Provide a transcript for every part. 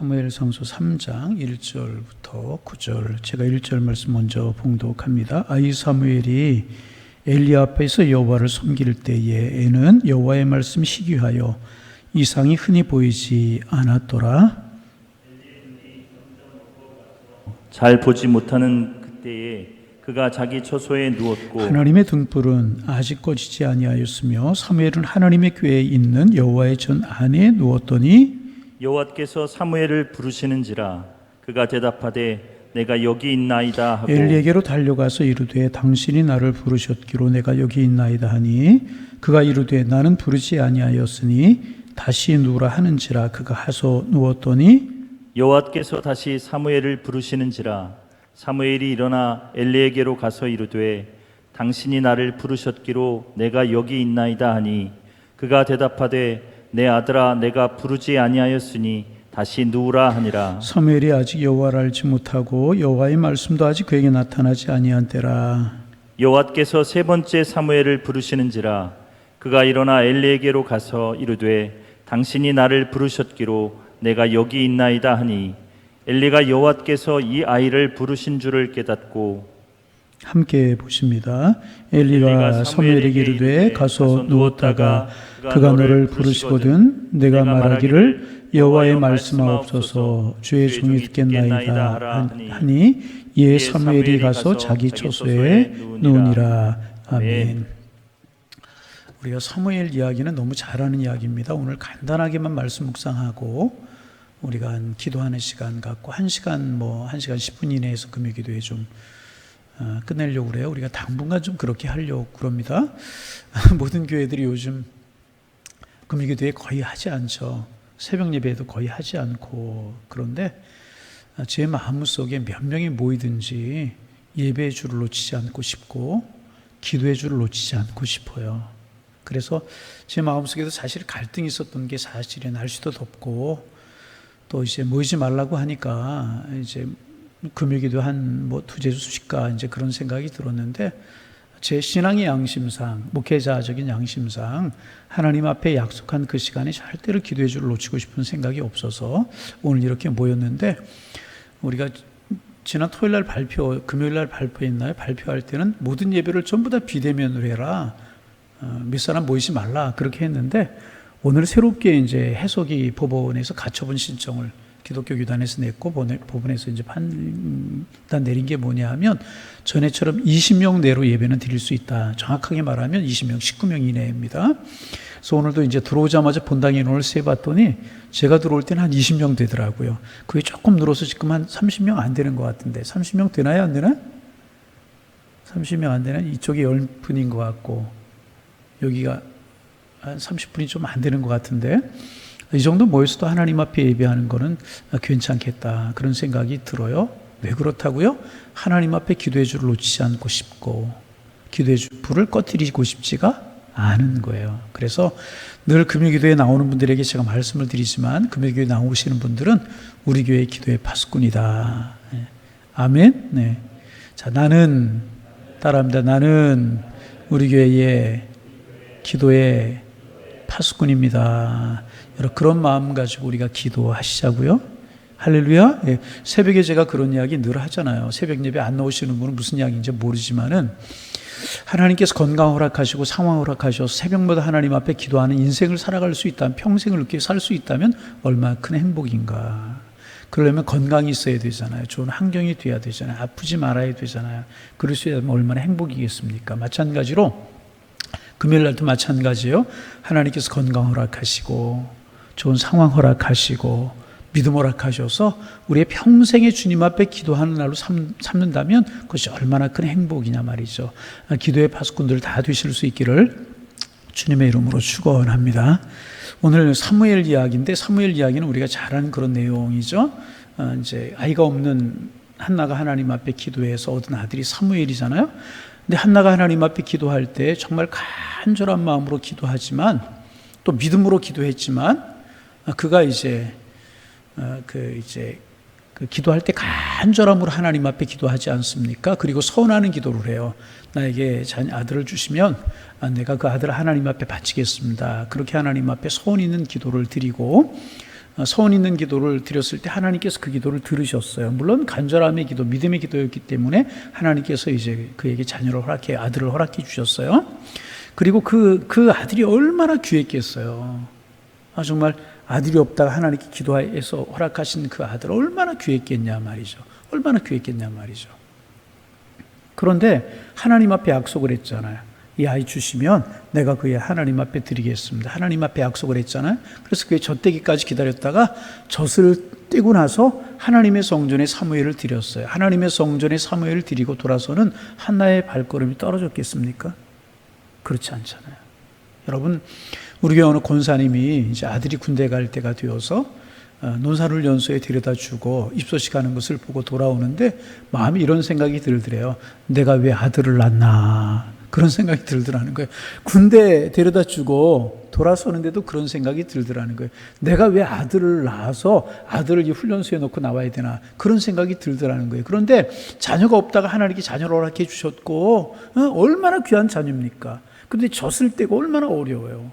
사무엘상서 3장 1절부터 9절, 제가 1절 말씀 먼저 봉독합니다. 아이 사무엘이 엘리 앞에서 여호와를 섬길 때에 애는 여호와의 말씀 희귀하여 이상이 흔히 보이지 않았더라. 잘 보지 못하는 그때에 그가 자기 처소에 누웠고 하나님의 등불은 아직 꺼지지 아니하였으며 사무엘은 하나님의 궤에 있는 여호와의 전 안에 누웠더니 여호와께서 사무엘을 부르시는지라 그가 대답하되 내가 여기 있나이다 하고 엘리에게로 달려가서 이르되 당신이 나를 부르셨기로 내가 여기 있나이다 하니 그가 이르되 나는 부르지 아니하였으니 다시 누우라 하는지라 그가 하소 누웠더니 여호와께서 다시 사무엘을 부르시는지라 사무엘이 일어나 엘리에게로 가서 이르되 당신이 나를 부르셨기로 내가 여기 있나이다 하니 그가 대답하되 내 아들아 내가 부르지 아니하였으니 다시 누우라 하니라. 사무엘이 아직 여호와를 알지 못하고 여호와의 말씀도 아직 그에게 나타나지 아니한 때라. 여호와께서 세 번째 사무엘을 부르시는지라 그가 일어나 엘리에게로 가서 이르되 당신이 나를 부르셨기로 내가 여기 있나이다 하니 엘리가 여호와께서 이 아이를 부르신 줄을 깨닫고 함께 보십니다. 엘리가 사무엘에게 이르되 가서 누웠다가 그가 너를 부르시거든 내가 말하기를 여호와의 말씀하옵소서 주의 종이 듣겠나이다 하니 이에 사무엘이 가서 자기 처소에 누우니라. 아멘. 우리가 사무엘 이야기는 너무 잘하는 이야기입니다. 오늘 간단하게만 말씀 묵상하고 우리가 기도하는 시간 갖고 1시간 10분 이내에서 금요 기도에 좀 끝내려고 그래요. 우리가 당분간 좀 그렇게 하려고 그럽니다. 모든 교회들이 요즘 금요 기도에 거의 하지 않죠. 새벽 예배에도 거의 하지 않고. 그런데 제 마음속에 몇 명이 모이든지 예배의 줄을 놓치지 않고 싶고 기도의 줄을 놓치지 않고 싶어요. 그래서 제 마음속에도 사실 갈등이 있었던 게 사실에 날씨도 덥고 또 이제 모이지 말라고 하니까 이제 금요기도 한 두제주 수식가 이제 그런 생각이 들었는데 제 신앙의 양심상, 목회자적인 양심상 하나님 앞에 약속한 그 시간에 절대로 기도의 줄을 놓치고 싶은 생각이 없어서 오늘 이렇게 모였는데 우리가 지난 토요일 날 금요일 날 발표했나요? 발표할 때는 모든 예배를 전부 다 비대면으로 해라. 몇 사람 모이지 말라. 그렇게 했는데 오늘 새롭게 이제 해석이 법원에서 가처분 신청을 기독교 교단에서 냈고 법원에서 이제 판단 내린 게 뭐냐 하면 전에처럼 20명 내로 예배는 드릴 수 있다. 정확하게 말하면 20명, 19명 이내입니다. 그래서 오늘도 이제 들어오자마자 본당 인원을 세봤더니 제가 들어올 때는 한 20명 되더라고요. 그게 조금 늘어서 지금 한 30명 안 되는 것 같은데 30명 되나요? 안 되나? 30명 안 되나? 이쪽이 10분인 것 같고 여기가 한 30분이 좀 안 되는 것 같은데 이 정도 모여서도 하나님 앞에 예배하는 거는 괜찮겠다 그런 생각이 들어요. 왜 그렇다고요? 하나님 앞에 기도의 줄을 놓치지 않고 싶고 기도의 불을 꺼뜨리고 싶지가 않은 거예요. 그래서 늘 금요기도에 나오는 분들에게 제가 말씀을 드리지만 금요기도에 나오시는 분들은 우리 교회의 기도의 파수꾼이다. 아멘. 네. 자, 따라합니다. 나는 우리 교회의 기도의 파수꾼입니다. 여러분 그런 마음 가지고 우리가 기도하시자고요. 할렐루야. 예, 새벽에 제가 그런 이야기 늘 하잖아요. 새벽 예배 안 나오시는 분은 무슨 이야기인지 모르지만은 하나님께서 건강 허락하시고 상황 허락하셔서 새벽마다 하나님 앞에 기도하는 인생을 살아갈 수 있다면 평생을 이렇게 살 수 있다면 얼마나 큰 행복인가. 그러려면 건강이 있어야 되잖아요. 좋은 환경이 돼야 되잖아요. 아프지 말아야 되잖아요. 그럴 수 있다면 얼마나 행복이겠습니까? 마찬가지로 금요일 날도 마찬가지예요. 하나님께서 건강 허락하시고 좋은 상황 허락하시고 믿음 허락하셔서 우리의 평생의 주님 앞에 기도하는 날로 삼는다면 그것이 얼마나 큰 행복이냐 말이죠. 기도의 파수꾼들 다 되실 수 있기를 주님의 이름으로 축원합니다. 오늘 사무엘 이야기인데 사무엘 이야기는 우리가 잘 아는 그런 내용이죠. 이제 아이가 없는 한나가 하나님 앞에 기도해서 얻은 아들이 사무엘이잖아요. 근데 한나가 하나님 앞에 기도할 때 정말 간절한 마음으로 기도하지만 또 믿음으로 기도했지만 그가 이제 기도할 때 간절함으로 하나님 앞에 기도하지 않습니까? 그리고 서운하는 기도를 해요. 나에게 아들을 주시면 내가 그 아들을 하나님 앞에 바치겠습니다. 그렇게 하나님 앞에 소원 있는 기도를 드리고 소원 있는 기도를 드렸을 때 하나님께서 그 기도를 들으셨어요. 물론 간절함의 기도, 믿음의 기도였기 때문에 하나님께서 이제 그에게 자녀를 허락해, 아들을 허락해 주셨어요. 그리고 그 아들이 얼마나 귀했겠어요. 정말 아들이 없다가 하나님께 기도해서 허락하신 그 아들 얼마나 귀했겠냐 말이죠. 얼마나 귀했겠냐 말이죠. 그런데 하나님 앞에 약속을 했잖아요. 이 아이 주시면 내가 그의 하나님 앞에 드리겠습니다. 하나님 앞에 약속을 했잖아요. 그래서 그의 젖되기까지 기다렸다가 젖을 떼고 나서 하나님의 성전에 사무엘을 드렸어요. 하나님의 성전에 사무엘을 드리고 돌아서는 한나의 발걸음이 떨어졌겠습니까? 그렇지 않잖아요. 여러분, 우리 교회 어느 권사님이 이제 아들이 군대 갈 때가 되어서 논산훈련소에 데려다 주고 입소식 하는 것을 보고 돌아오는데 마음이 이런 생각이 들더래요. 내가 왜 아들을 낳나, 그런 생각이 들더라는 거예요. 군대 데려다 주고 돌아서는데도 그런 생각이 들더라는 거예요. 내가 왜 아들을 낳아서 아들을 이 훈련소에 놓고 나와야 되나, 그런 생각이 들더라는 거예요. 그런데 자녀가 없다가 하나님께 자녀를 허락해 주셨고 얼마나 귀한 자녀입니까? 그런데 젖을 떼고 얼마나 어려워요.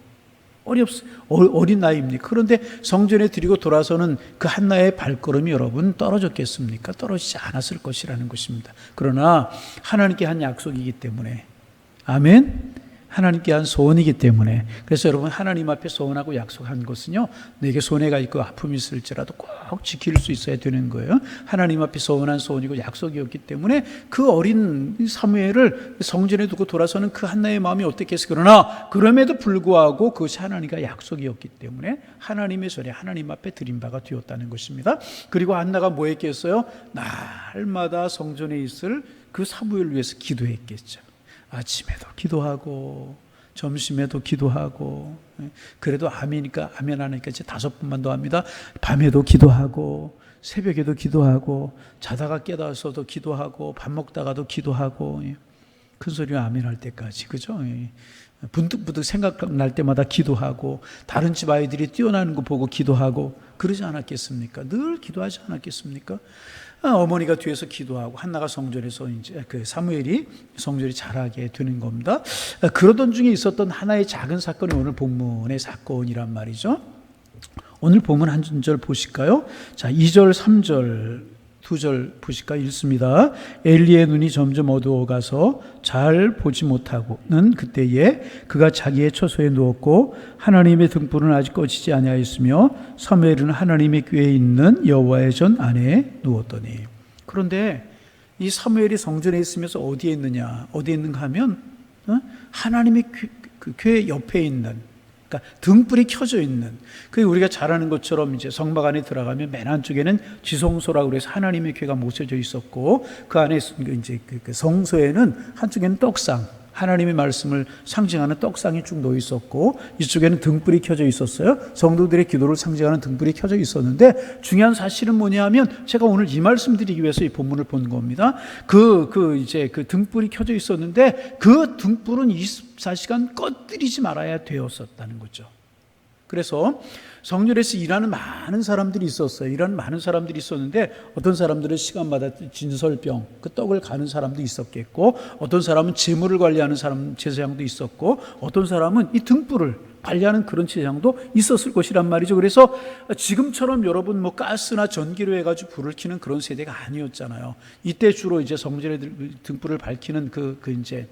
어린 나이입니까? 그런데 성전에 드리고 돌아서는 그 한나의 발걸음이 여러분 떨어졌겠습니까? 떨어지지 않았을 것이라는 것입니다. 그러나 하나님께 한 약속이기 때문에, 아멘, 하나님께 한 소원이기 때문에, 그래서 여러분 하나님 앞에 소원하고 약속한 것은요, 내게 손해가 있고 아픔이 있을지라도 꼭 지킬 수 있어야 되는 거예요. 하나님 앞에 소원한 소원이고 약속이었기 때문에 그 어린 사무엘을 성전에 두고 돌아서는 그 한나의 마음이 어땠겠어요? 그러나 그럼에도 불구하고 그것이 하나님과 약속이었기 때문에 하나님의 전에 하나님 앞에 드린 바가 되었다는 것입니다. 그리고 한나가 뭐 했겠어요? 날마다 성전에 있을 그 사무엘을 위해서 기도했겠죠. 아침에도 기도하고 점심에도 기도하고, 그래도 아멘이니까 아멘 하니까 이제 5번만 더 합니다. 밤에도 기도하고 새벽에도 기도하고 자다가 깨달아서도 기도하고 밥 먹다가도 기도하고, 큰 소리로 아멘 할 때까지, 그죠? 분득분득 생각날 때마다 기도하고 다른 집 아이들이 뛰어나는 거 보고 기도하고, 그러지 않았겠습니까? 늘 기도하지 않았겠습니까? 어머니가 뒤에서 기도하고 한나가 성전에서 이제 그 사무엘이 성전이 자라게 되는 겁니다. 그러던 중에 있었던 하나의 작은 사건이 오늘 본문의 사건이란 말이죠. 오늘 본문 한 절 보실까요? 자, 2절, 3절, 2절 보실까요? 읽습니다. 엘리의 눈이 점점 어두워가서 잘 보지 못하고는 그때에 그가 자기의 처소에 누웠고 하나님의 등불은 아직 꺼지지 아니하였으며 사무엘은 하나님의 궤에 있는 여호와의 전 안에 누웠더니. 그런데 이 사무엘이 성전에 있으면서 어디에 있느냐, 어디에 있는가 하면 하나님의 궤 옆에 있는, 그러니까 등불이 켜져 있는, 그 우리가 잘 아는 것처럼 이제 성막 안에 들어가면 맨 안쪽에는 지성소라고 그래서 하나님의 궤가 모셔져 있었고, 그 안에 이제 그 성소에는 한쪽에는 떡상, 하나님의 말씀을 상징하는 떡상이 쭉 놓여 있었고, 이쪽에는 등불이 켜져 있었어요. 성도들의 기도를 상징하는 등불이 켜져 있었는데, 중요한 사실은 뭐냐면 제가 오늘 이 말씀 드리기 위해서 이 본문을 본 겁니다. 이제 그 등불이 켜져 있었는데 그 등불은 24시간 꺼뜨리지 말아야 되었었다는 거죠. 그래서 성전에서 일하는 많은 사람들이 있었어요. 일하는 많은 사람들이 있었는데 어떤 사람들은 시간마다 진설병, 그 떡을 가는 사람도 있었겠고, 어떤 사람은 재물을 관리하는 사람, 제사장도 있었고, 어떤 사람은 이 등불을 관리하는 그런 제사장도 있었을 것이란 말이죠. 그래서 지금처럼 여러분 뭐 가스나 전기로 해가지고 불을 켜는 그런 세대가 아니었잖아요. 이때 주로 이제 성전에 등불을 밝히는 그 이제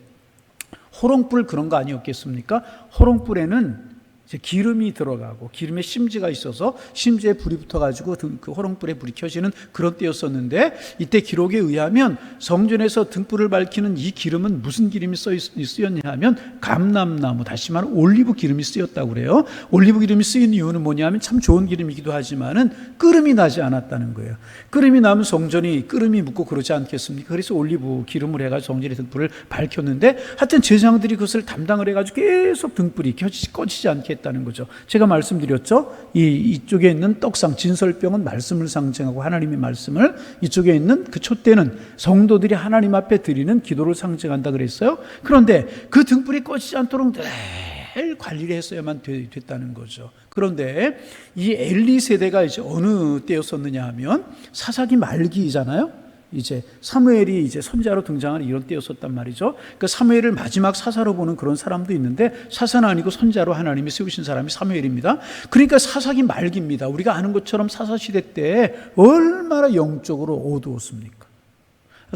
호롱불, 그런 거 아니었겠습니까? 호롱불에는 이제 기름이 들어가고 기름에 심지가 있어서 심지에 불이 붙어가지고 그 호롱불에 불이 켜지는 그런 때였었는데, 이때 기록에 의하면 성전에서 등불을 밝히는 이 기름은 무슨 기름이 쓰였냐 하면 감람나무, 다시 말하면 올리브 기름이 쓰였다고 그래요. 올리브 기름이 쓰인 이유는 뭐냐면 참 좋은 기름이기도 하지만은 끓음이 나지 않았다는 거예요. 끓음이 나면 성전이 끓음이 묻고 그러지 않겠습니까? 그래서 올리브 기름을 해가지고 성전의 등불을 밝혔는데, 하여튼 제사장들이 그것을 담당을 해가지고 계속 등불이 꺼지지 않게 했다는 거죠. 제가 말씀드렸죠. 이쪽에 있는 떡상, 진설병은 말씀을 상징하고 하나님의 말씀을, 이쪽에 있는 그 촛대는 성도들이 하나님 앞에 드리는 기도를 상징한다 그랬어요. 그런데 그 등불이 꺼지지 않도록 늘 관리를 했어야만 됐다는 거죠. 그런데 이 엘리 세대가 이제 어느 때였었느냐 하면 사사기 말기잖아요. 이제 사무엘이 이제 선지자로 등장하는 이런 때였었단 말이죠. 그 사무엘을 마지막 사사로 보는 그런 사람도 있는데 사사는 아니고 선지자로 하나님이 세우신 사람이 사무엘입니다. 그러니까 사사기 말기입니다. 우리가 아는 것처럼 사사 시대 때 얼마나 영적으로 어두웠습니까?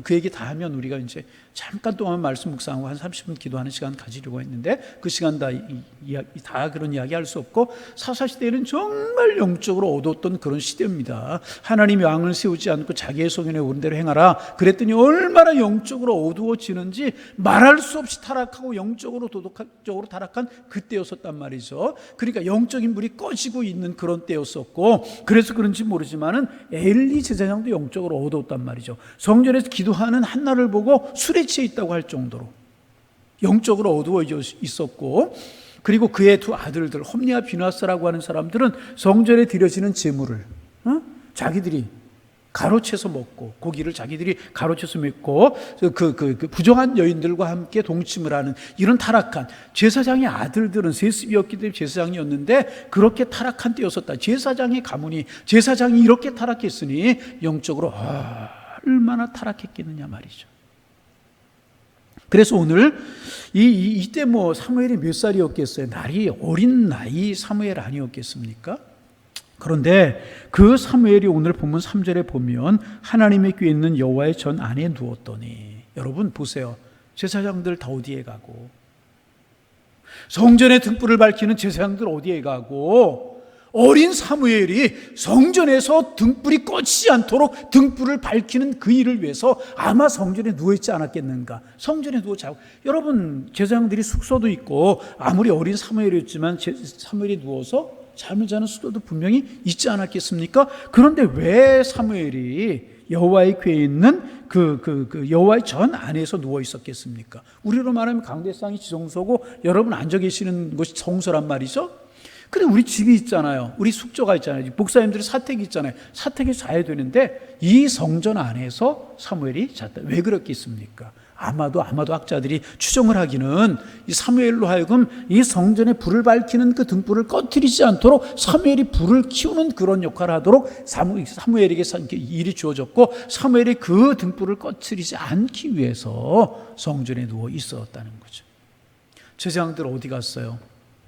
그 얘기 다 하면 우리가 이제 잠깐 동안 말씀 묵상하고 한 30분 기도하는 시간 가지려고 했는데 그 시간 다 그런 이야기 할 수 없고 사사시대에는 정말 영적으로 어두웠던 그런 시대입니다. 하나님이 왕을 세우지 않고 자기의 소견에 오른 대로 행하라 그랬더니 얼마나 영적으로 어두워지는지 말할 수 없이 타락하고 영적으로 도덕적으로 타락한 그때였었단 말이죠. 그러니까 영적인 불이 꺼지고 있는 그런 때였었고 그래서 그런지 모르지만은 엘리 제사장도 영적으로 어두웠단 말이죠. 성전에서 기도하는 한나를 보고 술에 취해 있다고 할 정도로 영적으로 어두워져 있었고 그리고 그의 두 아들들 홈리와 비누아스라고 하는 사람들은 성전에 드려지는 제물을 자기들이 가로채서 먹고 고기를 자기들이 가로채서 먹고 그 부정한 여인들과 함께 동침을 하는 이런 타락한 제사장의 아들들은 세습이었기 때문에 제사장이었는데 그렇게 타락한 때였었다. 제사장의 가문이 제사장이 이렇게 타락했으니 영적으로 얼마나 타락했겠느냐 말이죠. 그래서 오늘 이때 뭐 사무엘이 몇 살이었겠어요? 어린 나이 사무엘 아니었겠습니까? 그런데 그 사무엘이 오늘 본문 3절에 보면 하나님의 궤에 있는 여호와의 전 안에 누웠더니 여러분 보세요. 제사장들 다 어디에 가고 성전의 등불을 밝히는 제사장들 어디에 가고 어린 사무엘이 성전에서 등불이 꺼지지 않도록 등불을 밝히는 그 일을 위해서 아마 성전에 누워있지 않았겠는가. 성전에 누워 자고 여러분 제사장들이 숙소도 있고 아무리 어린 사무엘이었지만 사무엘이 누워서 잠을 자는 숙소도 분명히 있지 않았겠습니까? 그런데 왜 사무엘이 여호와의 궤에 있는 그 여호와의 전 안에서 누워 있었겠습니까? 우리로 말하면 강대상이 지성소고 여러분 앉아 계시는 곳이 성소란 말이죠. 근데 우리 집이 있잖아요. 우리 숙소가 있잖아요. 목사님들이 사택이 있잖아요. 사택에서 자야 되는데 이 성전 안에서 사무엘이 잤다. 왜 그렇겠습니까? 아마도 학자들이 추정을 하기는 이 사무엘로 하여금 이 성전에 불을 밝히는 그 등불을 꺼뜨리지 않도록 사무엘이 불을 키우는 그런 역할을 하도록 사무엘에게 일이 주어졌고 사무엘이 그 등불을 꺼뜨리지 않기 위해서 성전에 누워 있었다는 거죠. 제사장들 어디 갔어요?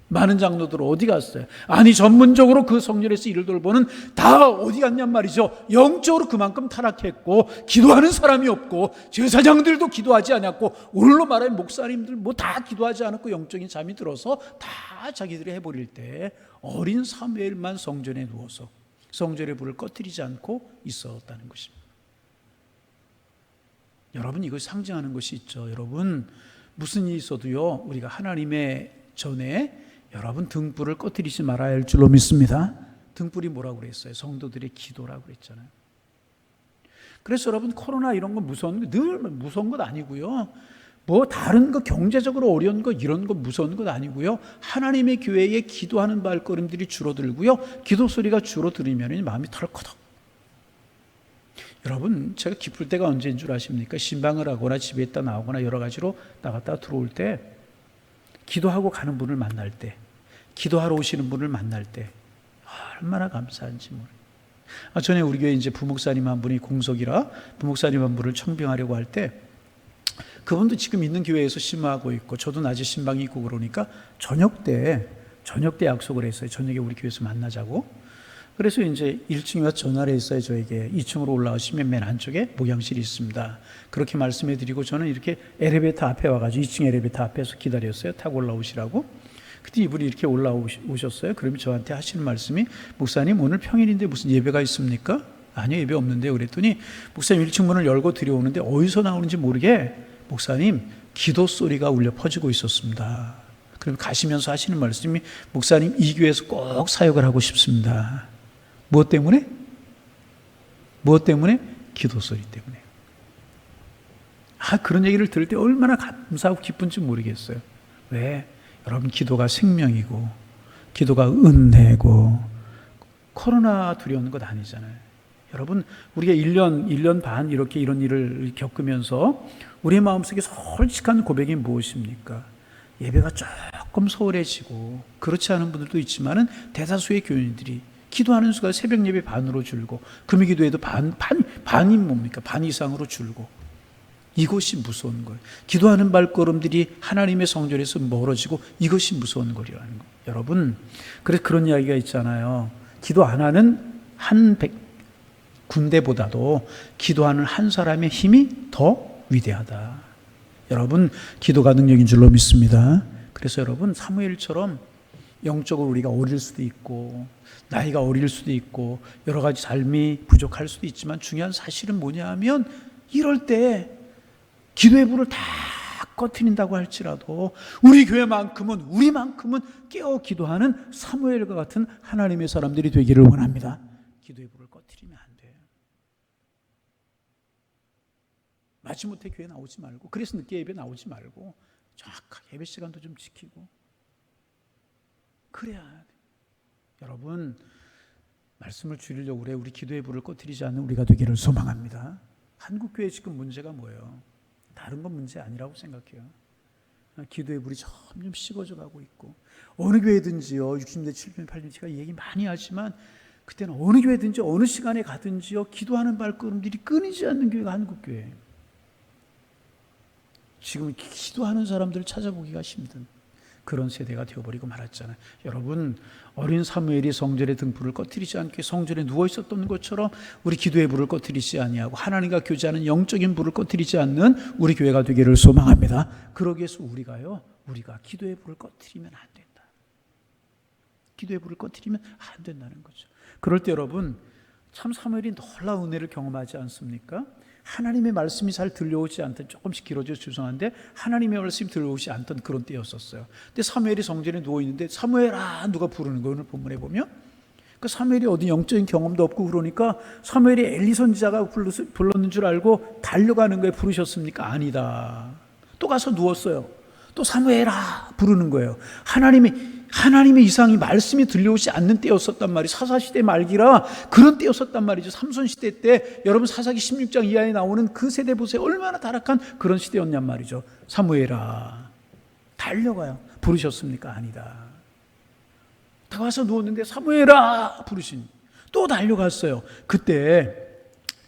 많은 장로들 어디 갔어요? 아니 전문적으로 그 성전에서 일을 돌보는 다 어디 갔냔 말이죠. 영적으로 그만큼 타락했고 기도하는 사람이 없고 제사장들도 기도하지 않았고 오늘로 말하면 목사님들 뭐 다 기도하지 않았고 영적인 잠이 들어서 다 자기들이 해버릴 때 어린 사무엘만 성전에 누워서 성전의 불을 꺼뜨리지 않고 있었다는 것입니다. 여러분 이거 상징하는 것이 있죠. 여러분 무슨 일이 있어도요 우리가 하나님의 전에 여러분 등불을 꺼뜨리지 말아야 할 줄로 믿습니다. 등불이 뭐라고 그랬어요? 성도들의 기도라고 그랬잖아요. 그래서 여러분 코로나 이런 거 늘 무서운 것 아니고요. 뭐 다른 거 경제적으로 어려운 거 이런 거 무서운 것 아니고요. 하나님의 교회에 기도하는 발걸음들이 줄어들고요. 기도 소리가 줄어들으면 마음이 털커덕. 여러분 제가 기쁠 때가 언제인 줄 아십니까? 신방을 하거나 집에 있다 나오거나 여러 가지로 나갔다 들어올 때 기도하고 가는 분을 만날 때 기도하러 오시는 분을 만날 때 얼마나 감사한지 모르겠어요. 전에 우리 교회 이제 부목사님 한 분이 공석이라 부목사님 한 분을 청빙하려고 할 때 그분도 지금 있는 교회에서 심화하고 있고 저도 낮에 신방이 있고 그러니까 저녁 때 약속을 했어요. 저녁에 우리 교회에서 만나자고. 그래서 이제 1층에 와서 전화를 했어요. 저에게 2층으로 올라오시면 맨 안쪽에 목양실이 있습니다. 그렇게 말씀해 드리고 저는 이렇게 엘리베이터 앞에 와가지고 2층 엘리베이터 앞에서 기다렸어요. 타고 올라오시라고. 그때 이분이 이렇게 올라오셨어요. 그러면 저한테 하시는 말씀이 목사님 오늘 평일인데 무슨 예배가 있습니까? 아니요 예배 없는데요. 그랬더니 목사님 1층 문을 열고 들여오는데 어디서 나오는지 모르게 목사님 기도 소리가 울려 퍼지고 있었습니다. 그럼 가시면서 하시는 말씀이 목사님 이 교회에서 꼭 사역을 하고 싶습니다. 무엇 때문에? 기도 소리 때문에. 그런 얘기를 들을 때 얼마나 감사하고 기쁜지 모르겠어요. 왜? 여러분 기도가 생명이고 기도가 은혜고 코로나 두려운 것 아니잖아요. 여러분 우리가 1년 반 이렇게 이런 일을 겪으면서 우리의 마음속에 솔직한 고백이 무엇입니까? 예배가 조금 소홀해지고 그렇지 않은 분들도 있지만은 대다수의 교인들이 기도하는 수가 새벽 예배 반으로 줄고, 금요 기도에도 반이 뭡니까? 반 이상으로 줄고. 이것이 무서운 거예요. 기도하는 발걸음들이 하나님의 성전에서 멀어지고, 이것이 무서운 거라는 거예요. 여러분, 그래서 그런 이야기가 있잖아요. 기도 안 하는 한 군대보다도 기도하는 한 사람의 힘이 더 위대하다. 여러분, 기도가 능력인 줄로 믿습니다. 그래서 여러분, 사무엘처럼 영적으로 우리가 어릴 수도 있고, 나이가 어릴 수도 있고, 여러 가지 삶이 부족할 수도 있지만, 중요한 사실은 뭐냐 하면, 이럴 때 기도의 불을 다 꺼트린다고 할지라도 우리만큼은 깨어 기도하는 사무엘과 같은 하나님의 사람들이 되기를 원합니다. 기도의 불을 꺼트리면 안 돼요. 마지못해 교회 나오지 말고, 그래서 늦게 예배 나오지 말고, 정확하게 예배 시간도 좀 지키고 그래야 돼요. 여러분, 말씀을 줄이려고 그래. 우리 기도의 불을 꺼트리지 않는 우리가 되기를 소망합니다. 한국교회 지금 문제가 뭐예요? 다른 건 문제 아니라고 생각해요. 기도의 불이 점점 식어져 가고 있고, 어느 교회든지요, 60년, 70년, 80년 제가 얘기 많이 하지만, 그때는 어느 교회든지 어느 시간에 가든지요, 기도하는 발걸음들이 끊이지 않는 교회가 한국교회예요. 지금 기도하는 사람들을 찾아보기가 힘든 그런 세대가 되어버리고 말았잖아요. 여러분, 어린 사무엘이 성전의 등불을 꺼트리지 않게 성전에 누워 있었던 것처럼 우리 기도의 불을 꺼트리지 아니하고 하나님과 교제하는 영적인 불을 꺼트리지 않는 우리 교회가 되기를 소망합니다. 그러기 위해서 우리가 기도의 불을 꺼트리면 안 된다. 기도의 불을 꺼트리면 안 된다는 거죠. 그럴 때 여러분, 참 사무엘이 놀라운 은혜를 경험하지 않습니까? 하나님의 말씀이 잘 들려오지 않던, 조금씩 길어져서 죄송한데 하나님의 말씀이 들려오지 않던 그런 때였었어요. 근데 사무엘이 성전에 누워있는데 사무엘아 누가 부르는 거예요. 오늘 본문에 보면 그 사무엘이 어디 영적인 경험도 없고 그러니까 사무엘이 엘리 선지자가 불렀는 줄 알고 달려가는 거예요. 부르셨습니까? 아니다. 또 가서 누웠어요. 또 사무엘아 부르는 거예요. 하나님의 이상이 말씀이 들려오지 않는 때였었단 말이에요. 사사시대 말기라 그런 때였었단 말이죠. 삼손시대 때 여러분 사사기 16장 이하에 나오는 그 세대 보세요. 얼마나 타락한 그런 시대였냔 말이죠. 사무엘아 달려가요. 부르셨습니까? 아니다. 다가서 누웠는데 사무엘아 부르신 또 달려갔어요. 그때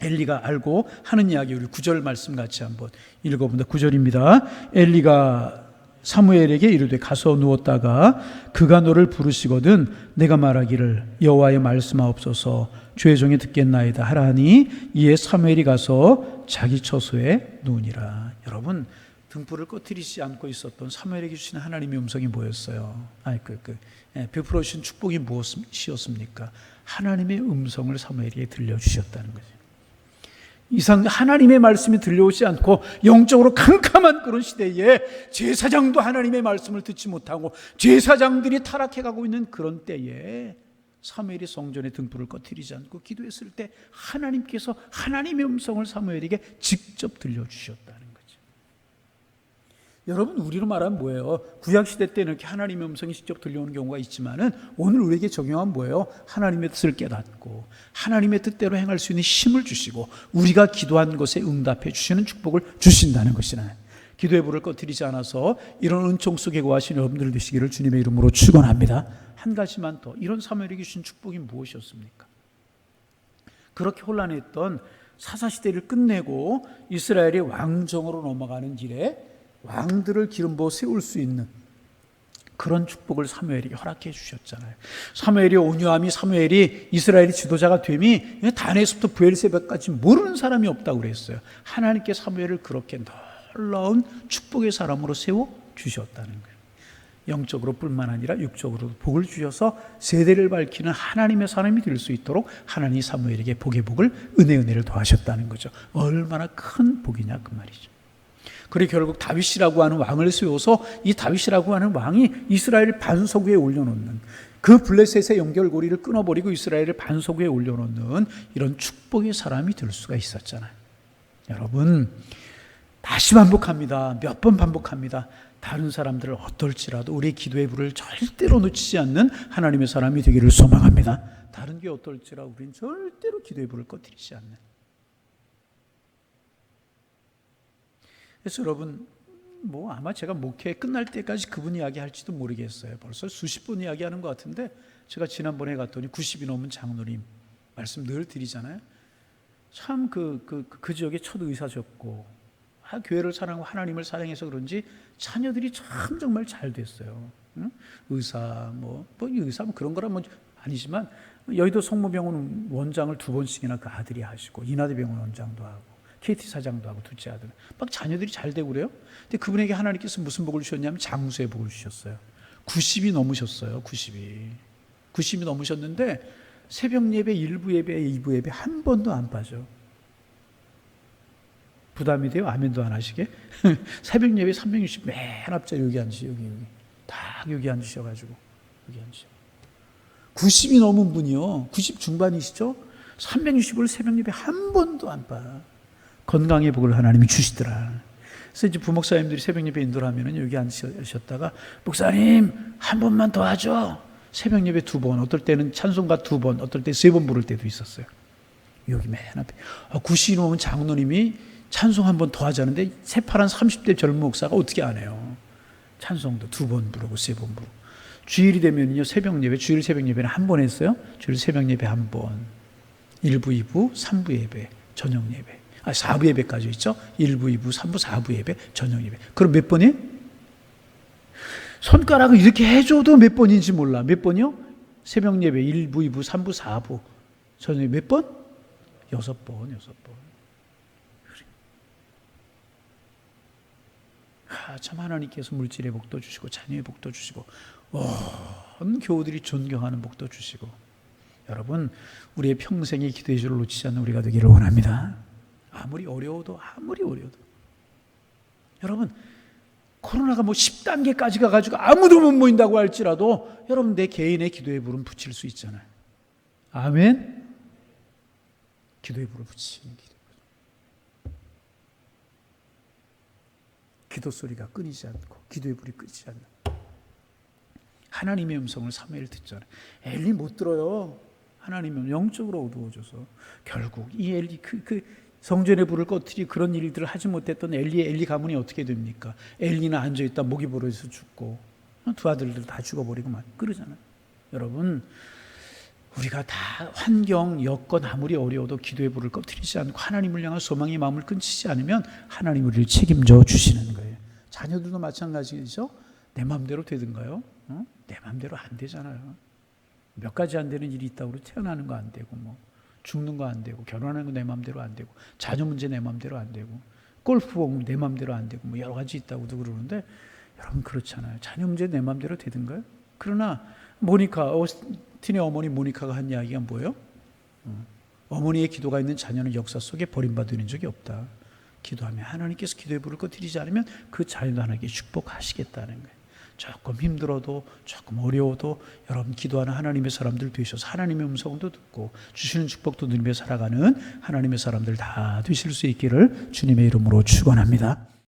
엘리가 알고 하는 이야기, 우리 9절 말씀 같이 한번 읽어본다. 9절입니다. 엘리가 사무엘에게 이르되 가서 누웠다가 그가 너를 부르시거든 내가 말하기를 여호와의 말씀하옵소서 주의 종이 듣겠나이다 하라 하니 이에 사무엘이 가서 자기 처소에 누우니라. 여러분, 등불을 꺼트리지 않고 있었던 사무엘에게 주신 하나님의 음성이 뭐였어요? 베풀어 주신 축복이 무엇이었습니까? 하나님의 음성을 사무엘에게 들려주셨다는 거죠. 이상 하나님의 말씀이 들려오지 않고 영적으로 캄캄한 그런 시대에 제사장도 하나님의 말씀을 듣지 못하고 제사장들이 타락해가고 있는 그런 때에 사무엘이 성전의 등불을 꺼트리지 않고 기도했을 때 하나님께서 하나님의 음성을 사무엘에게 직접 들려주셨다는 거죠. 여러분, 우리로 말하면 뭐예요? 구약시대 때는 이렇게 하나님의 음성이 직접 들려오는 경우가 있지만은 오늘 우리에게 적용하면 뭐예요? 하나님의 뜻을 깨닫고 하나님의 뜻대로 행할 수 있는 힘을 주시고 우리가 기도한 것에 응답해 주시는 축복을 주신다는 것이잖아요. 기도의 불을 꺼트리지 않아서 이런 은총 속에 거하시는 여러분들 되시기를 주님의 이름으로 축원합니다. 한 가지만 더, 이런 사무엘에게 주신 축복이 무엇이었습니까? 그렇게 혼란했던 사사시대를 끝내고 이스라엘이 왕정으로 넘어가는 길에 왕들을 기름 부어 세울 수 있는 그런 축복을 사무엘에게 허락해 주셨잖아요. 사무엘이 온유함이, 사무엘이 이스라엘의 지도자가 됨이 단에서부터 브엘세바까지 모르는 사람이 없다고 그랬어요. 하나님께 사무엘을 그렇게 놀라운 축복의 사람으로 세워 주셨다는 거예요. 영적으로 뿐만 아니라 육적으로도 복을 주셔서 세대를 밝히는 하나님의 사람이 될 수 있도록 하나님이 사무엘에게 복의 복을 은혜를 더하셨다는 거죠. 얼마나 큰 복이냐 그 말이죠. 그리고 결국 다윗이라고 하는 왕을 세워서 이 다윗이라고 하는 왕이 이스라엘을 반석 위에 올려놓는, 그 블레셋의 연결고리를 끊어버리고 이스라엘을 반석 위에 올려놓는 이런 축복의 사람이 될 수가 있었잖아요. 여러분, 다시 반복합니다. 몇 번 반복합니다. 다른 사람들을 어떨지라도 우리의 기도의 불을 절대로 놓치지 않는 하나님의 사람이 되기를 소망합니다. 다른 게 어떨지라도 우리는 절대로 기도의 불을 꺼뜨리지 않는. 그래서 여러분, 아마 제가 목회 끝날 때까지 그분 이야기 할지도 모르겠어요. 벌써 수십 번 이야기하는 것 같은데 제가 지난번에 갔더니 90이 넘은 장로님 말씀 늘 드리잖아요. 참 그 지역의 첫 의사셨고 교회를 사랑하고 하나님을 사랑해서 그런지 자녀들이 참 정말 잘 됐어요. 응? 의사 의사 그런 거라 아니지만 여의도 성모병원 원장을 2번씩이나 그 아들이 하시고 인하대병원 원장도 하고 KT 사장도 하고 둘째 아들 막 자녀들이 잘 되고 그래요. 근데 그분에게 하나님께서 무슨 복을 주셨냐면 장수의 복을 주셨어요. 90이 넘으셨어요. 90이 넘으셨는데 새벽 예배, 일부 예배, 2부 예배 한 번도 안 빠져. 부담이 돼요? 아멘도 안 하시게? 새벽 예배 360 맨 앞자리 여기 앉으시 여기 딱 여기 앉으셔가지고 여기 앉으셔. 90이 넘은 분이요. 90 중반이시죠? 360을 새벽 예배 한 번도 안 빠. 건강의 복을 하나님이 주시더라. 그래서 이제 부목사님들이 새벽 예배 인도를 하면은 여기 앉으셨다가 목사님 한 번만 더 하죠. 새벽 예배 2번, 어떨 때는 찬송가 2번, 어떨 때 3번 부를 때도 있었어요. 여기 맨 앞에 90이 넘은 장로님이 찬송 한 번 더 하자는데 새파란 30대 젊은 목사가 어떻게 안 해요? 찬송도 2번 부르고 3번 부르고. 주일이 되면요 새벽 예배, 주일 새벽 예배는 한 번 했어요. 주일 새벽 예배 한 번, 1부, 2부, 3부 예배, 저녁 예배. 4부 예배까지 있죠. 1부, 2부, 3부, 4부 예배, 저녁 예배. 그럼 몇 번이에요? 손가락을 이렇게 해줘도 몇 번인지 몰라. 몇 번이요? 새벽 예배 1부, 2부, 3부, 4부. 저녁에 몇 번? 6번. 참 하나님께서 물질의 복도 주시고 자녀의 복도 주시고 온 교우들이 존경하는 복도 주시고 여러분 우리의 평생의 기도의 줄을 놓치지 않는 우리가 되기를 원합니다. 아무리 어려워도 여러분 코로나가 10단계까지 가가지고 아무도 못 모인다고 할지라도 여러분 내 개인의 기도의 불은 붙일 수 있잖아요. 아멘. 기도의 불을 붙이는 기도 소리가 끊이지 않고 기도의 불이 끊이지 않는 하나님의 음성을 사무엘 듣잖아요. 엘리 못 들어요. 하나님은 영적으로 어두워져서 결국 이 엘리 그 성전의 불을 꺼뜨리 그런 일들을 하지 못했던 엘리 가문이 어떻게 됩니까? 엘리는 앉아있다 목이 부러져서 죽고 2 아들들 다 죽어버리고 막 그러잖아요. 여러분 우리가 다 환경, 여건 아무리 어려워도 기도의 불을 꺼뜨리지 않고 하나님을 향한 소망의 마음을 끊치지 않으면 하나님 우리를 책임져 주시는 거예요. 자녀들도 마찬가지죠. 내 마음대로 되든가요? 내 마음대로 안 되잖아요. 몇 가지 안 되는 일이 있다고 태어나는 거 안 되고 죽는 거 안 되고 결혼하는 거 내 마음대로 안 되고 자녀 문제 내 마음대로 안 되고 골프 보면 내 마음대로 안 되고 여러 가지 있다고도 그러는데 여러분 그렇잖아요. 자녀 문제 내 마음대로 되든가요? 그러나 오스틴의 어머니 모니카가 한 이야기가 뭐예요? 어머니의 기도가 있는 자녀는 역사 속에 버림받는 적이 없다. 기도하면 하나님께서 기도의 불을 꺼뜨리지 않으면 그 자녀도 하나님께 축복하시겠다는 거예요. 조금 힘들어도 조금 어려워도 여러분 기도하는 하나님의 사람들 되셔서 하나님의 음성도 듣고 주시는 축복도 누리며 살아가는 하나님의 사람들 다 되실 수 있기를 주님의 이름으로 축원합니다.